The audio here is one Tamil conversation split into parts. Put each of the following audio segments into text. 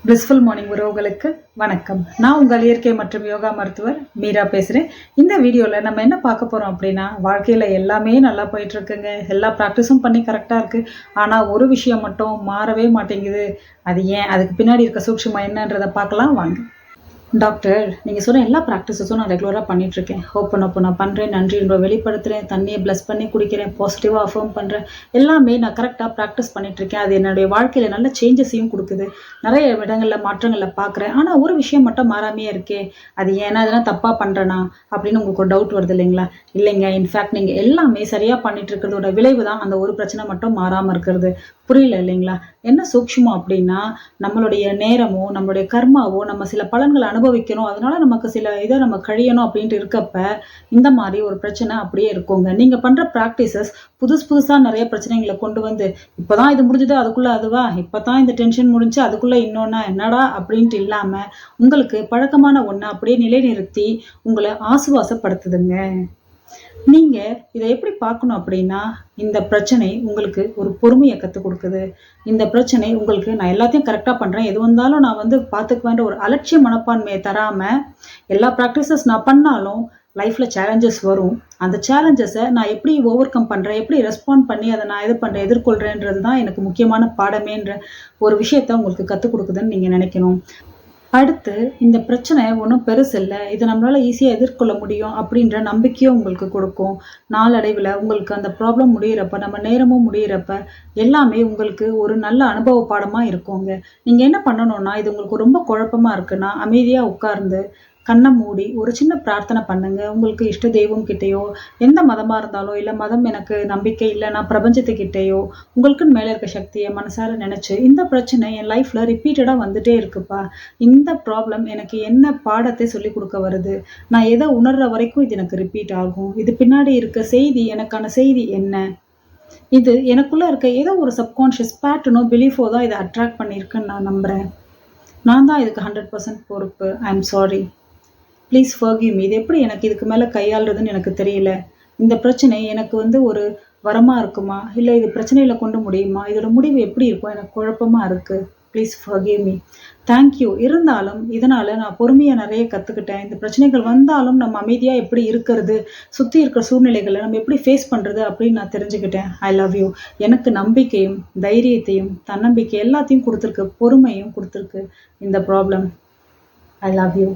பிளிஸ்ஃபுல் மார்னிங் உறவுகளுக்கு வணக்கம். நான் உங்கள் இயற்கை மற்றும் யோகா மருத்துவர் மீரா பேசுகிறேன். இந்த வீடியோவில் நம்ம என்ன பார்க்க போகிறோம் அப்படின்னா, வாழ்க்கையில் எல்லாமே நல்லா போயிட்டுருக்குங்க. எல்லா ப்ராக்டிஸும் பண்ணி கரெக்டாக இருக்குது. ஆனால் ஒரு விஷயம் மட்டும் மாறவே மாட்டேங்குது. அது ஏன்? அதுக்கு பின்னாடி இருக்க சூட்சுமம் என்னன்றதை பார்க்கலாம் வாங்க. டாக்டர், நீங்கள் சொன்ன எல்லா ப்ராக்டிஸஸும் நான் ரெகுலராக பண்ணிகிட்ருக்கேன். ஓப்பன் நான் பண்ணுறேன், நன்றின்ற வெளிப்படுத்துகிறேன், தண்ணியை ப்ளஸ் பண்ணி குடிக்கிறேன், பாசிட்டிவாக அஃபர்ம் பண்ணுறேன். எல்லாமே நான் கரெக்டாக ப்ராக்டிஸ் பண்ணிகிட்ருக்கேன். அது என்னுடைய வாழ்க்கையில் நல்ல சேஞ்சஸையும் கொடுக்குது. நிறைய இடங்களில் மாற்றங்களில் பார்க்குறேன். ஆனால் ஒரு விஷயம் மட்டும் மாறாமையே இருக்கே. அது ஏன்னா அதெல்லாம் தப்பாக பண்ணுறேனா அப்படின்னு உங்களுக்கு ஒரு டவுட் வருது இல்லைங்களா? இல்லைங்க, இன்ஃபேக்ட் நீங்கள் எல்லாமே சரியாக பண்ணிகிட்டு இருக்கிறதோட விளைவு தான் அந்த ஒரு பிரச்சனை மட்டும் மாறாமல் இருக்கிறது. புரியல இல்லைங்களா? என்ன சூக்ஷ்மம் அப்படின்னா, நம்மளுடைய நேரமோ நம்மளுடைய கர்மாவோ நம்ம சில பலன்களை அனுபவிக்கணும், அதனால நமக்கு சில இதை நம்ம கழியணும் அப்படின்ட்டு இருக்கப்ப இந்த மாதிரி ஒரு பிரச்சனை அப்படியே இருக்குங்க. நீங்க பண்ற ப்ராக்டிசஸ் புதுசா நிறைய பிரச்சனைகளை கொண்டு வந்து, இப்பதான் இது முடிஞ்சது அதுக்குள்ள அதுவா, இப்பதான் இந்த டென்ஷன் முடிஞ்சு அதுக்குள்ள இன்னொன்னா என்னடா அப்படின்ட்டு இல்லாம உங்களுக்கு பழக்கமான ஒண்ணு அப்படியே நிலைநிறுத்தி உங்களை ஆசுவாசப்படுத்துதுங்க. நீங்க இதை எப்படி பார்க்கணும் அப்படின்னா, இந்த பிரச்சனை உங்களுக்கு ஒரு பொறுமையை கற்றுக் கொடுக்குது. இந்த பிரச்சனை உங்களுக்கு நான் எல்லாத்தையும் கரெக்டாக பண்ணுறேன், எது வந்தாலும் நான் பார்த்துக்குவேன்ற ஒரு அலட்சிய மனப்பான்மையை தராமல், எல்லா ப்ராக்டிசஸ் நான் பண்ணாலும் லைஃப்பில் சேலஞ்சஸ் வரும். அந்த சேலஞ்சஸை நான் எப்படி ஓவர் கம் பண்ணுறேன், எப்படி ரெஸ்பாண்ட் பண்ணி அதை நான் எதிர்கொள்கிறேன்றது தான் எனக்கு முக்கியமான பாடமேன்ற ஒரு விஷயத்த உங்களுக்கு கற்றுக் கொடுக்குதுன்னு நீங்கள் நினைக்கணும். அடுத்து, இந்த பிரச்சனை ஒன்றும் பெருசு இல்லை, இதை நம்மளால் ஈஸியாக எதிர்கொள்ள முடியும் அப்படின்ற நம்பிக்கையும் உங்களுக்கு கொடுக்கும். நாளடைவில் உங்களுக்கு அந்த ப்ராப்ளம் முடிகிறப்ப, நம்ம நேரமும் முடிகிறப்ப எல்லாமே உங்களுக்கு ஒரு நல்ல அனுபவ பாடமாக இருக்குங்க. நீங்கள் என்ன பண்ணணும்னா, இது உங்களுக்கு ரொம்ப குழப்பமாக இருக்குன்னா அமைதியாக உட்கார்ந்து கண்ணை மூடி ஒரு சின்ன பிரார்த்தனை பண்ணுங்க. உங்களுக்கு இஷ்ட தெய்வம் கிட்டேயோ, எந்த மதமாக இருந்தாலும், இல்லை மதம் எனக்கு நம்பிக்கை இல்லைன்னா பிரபஞ்சத்துக்கிட்டேயோ உங்களுக்குன்னு மேலே இருக்க சக்தியை மனசார நினச்சி, இந்த பிரச்சனை என் லைஃப்பில் ரிப்பீட்டடாக வந்துட்டே இருக்குப்பா, இந்த ப்ராப்ளம் எனக்கு என்ன பாடத்தை சொல்லி கொடுக்க வருது, நான் எதை உணர்ற வரைக்கும் இது எனக்கு ரிப்பீட் ஆகும், இது பின்னாடி இருக்க செய்தி, எனக்கான செய்தி என்ன, இது எனக்குள்ளே இருக்க ஏதோ ஒரு சப்கான்ஷியஸ் பேட்டர்னோ பிலீஃபோ தான் இதை அட்ராக்ட் பண்ணியிருக்குன்னு நான் நம்புகிறேன். நான் தான் இதுக்கு 100% பொறுப்பு. I am sorry, please forgive me. இது எப்படி எனக்கு இதுக்கு மேலே கையாளுறதுன்னு எனக்கு தெரியல. இந்த பிரச்சனை எனக்கு ஒரு வரமாக இருக்குமா, இல்லை இது பிரச்சனையில் கொண்டு முடியுமா, இதோட முடிவு எப்படி இருக்கும், எனக்கு குழப்பமாக இருக்குது. Please forgive me. தேங்க்யூ. இருந்தாலும் இதனால் நான் பொறுமையாக நிறைய கற்றுக்கிட்டேன். இந்த பிரச்சனைகள் வந்தாலும் நம்ம அமைதியாக எப்படி இருக்கிறது, சுற்றி இருக்கிற சூழ்நிலைகளை நம்ம எப்படி ஃபேஸ் பண்ணுறது அப்படின்னு நான் தெரிஞ்சுக்கிட்டேன். I love you. எனக்கு நம்பிக்கையும் தைரியத்தையும் தன்னம்பிக்கை எல்லாத்தையும் கொடுத்துருக்கு, பொறுமையும் கொடுத்துருக்கு இந்த problem. I love you.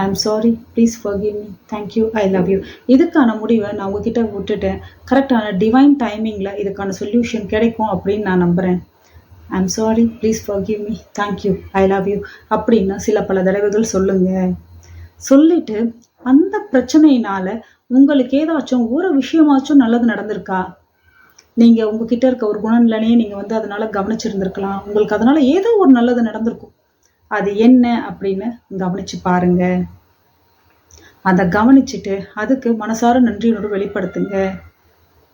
I am sorry, please forgive me. Thank you, I love you. இதுக்கான முடிவை நான் உங்ககிட்ட விட்டுட்டேன். கரெக்டான டிவைன் டைமிங்கில் இதுக்கான சொல்யூஷன் கிடைக்கும் அப்படின்னு நான் நம்புகிறேன். I am sorry, please forgive me. Thank you, I love you அப்படின்னு பல தடவைகள் சொல்லுங்க. சொல்லிட்டு அந்த பிரச்சனையினால உங்களுக்கு ஏதாச்சும் ஒரு விஷயமாச்சும் நல்லது நடந்திருக்கா, நீங்கள் உங்ககிட்ட இருக்க ஒரு குணநிலையே நீங்கள் அதனால கவனிச்சிருந்திருக்கலாம், உங்களுக்கு அதனால ஏதோ ஒரு நல்லது நடந்திருக்கும். அது என்ன அப்படின்னு கவனிச்சு பாருங்க. அதை கவனிச்சுட்டு அதுக்கு மனசார நன்றியோடு வெளிப்படுத்துங்க.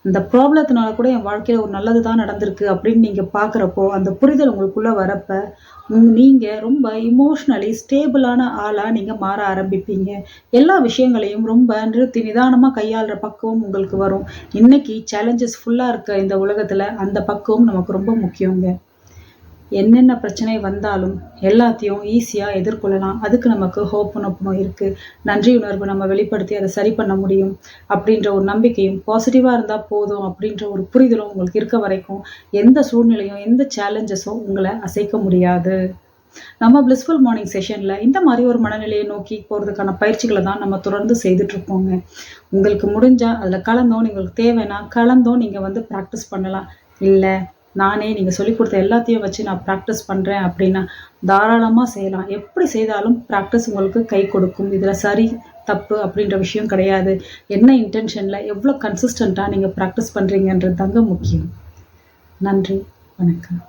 இந்த ப்ராப்ளத்தினால கூட என் வாழ்க்கையில் ஒரு நல்லது தான் நடந்திருக்கு அப்படின்னு நீங்கள் பார்க்குறப்போ, அந்த புரிதல் உங்களுக்குள்ளே வரப்ப நீங்கள் ரொம்ப இமோஷ்னலி ஸ்டேபிளான ஆளாக நீங்கள் மாற ஆரம்பிப்பீங்க. எல்லா விஷயங்களையும் ரொம்ப நிறுத்தி நிதானமாக கையாளுற பக்குவம் உங்களுக்கு வரும். இன்னைக்கு சேலஞ்சஸ் ஃபுல்லாக இருக்க இந்த உலகத்தில் அந்த பக்குவம் நமக்கு ரொம்ப முக்கியங்க. என்னென்ன பிரச்சனை வந்தாலும் எல்லாத்தையும் ஈஸியாக எதிர்கொள்ளலாம். அதுக்கு நமக்கு ஹோப்பனோப்பனம் இருக்குது. நன்றி உணர்வு நம்ம வெளிப்படுத்தி அதை சரி பண்ண முடியும் அப்படின்ற ஒரு நம்பிக்கையும், பாசிட்டிவாக இருந்தால் போதும் அப்படின்ற ஒரு புரிதலும் உங்களுக்கு இருக்க வரைக்கும் எந்த சூழ்நிலையும் எந்த சேலஞ்சஸும் உங்களை அசைக்க முடியாது. நம்ம பிளிஸ்ஃபுல் மார்னிங் செஷனில் இந்த மாதிரி ஒரு மனநிலையை நோக்கி போகிறதுக்கான பயிற்சிகளை தான் நம்ம தொடர்ந்து செய்துட்ருப்போங்க. உங்களுக்கு முடிஞ்சால் அதில் கலந்தோம், உங்களுக்கு தேவைன்னா கலந்தோம் நீங்கள் ப்ராக்டிஸ் பண்ணலாம். இல்லை நானே நீங்கள் சொல்லிக் கொடுத்த எல்லாத்தையும் வச்சு நான் ப்ராக்டிஸ் பண்ணுறேன் அப்படின்னா தாராளமாக செய்யலாம். எப்படி செய்தாலும் ப்ராக்டிஸ் உங்களுக்கு கை கொடுக்கும். இதில் சரி தப்பு அப்படின்ற விஷயம் கிடையாது. என்ன இன்டென்ஷனில் எவ்வளோ கன்சிஸ்டண்ட்டாக நீங்கள் ப்ராக்டிஸ் பண்ணுறீங்கன்றது தாங்க முக்கியம். நன்றி, வணக்கம்.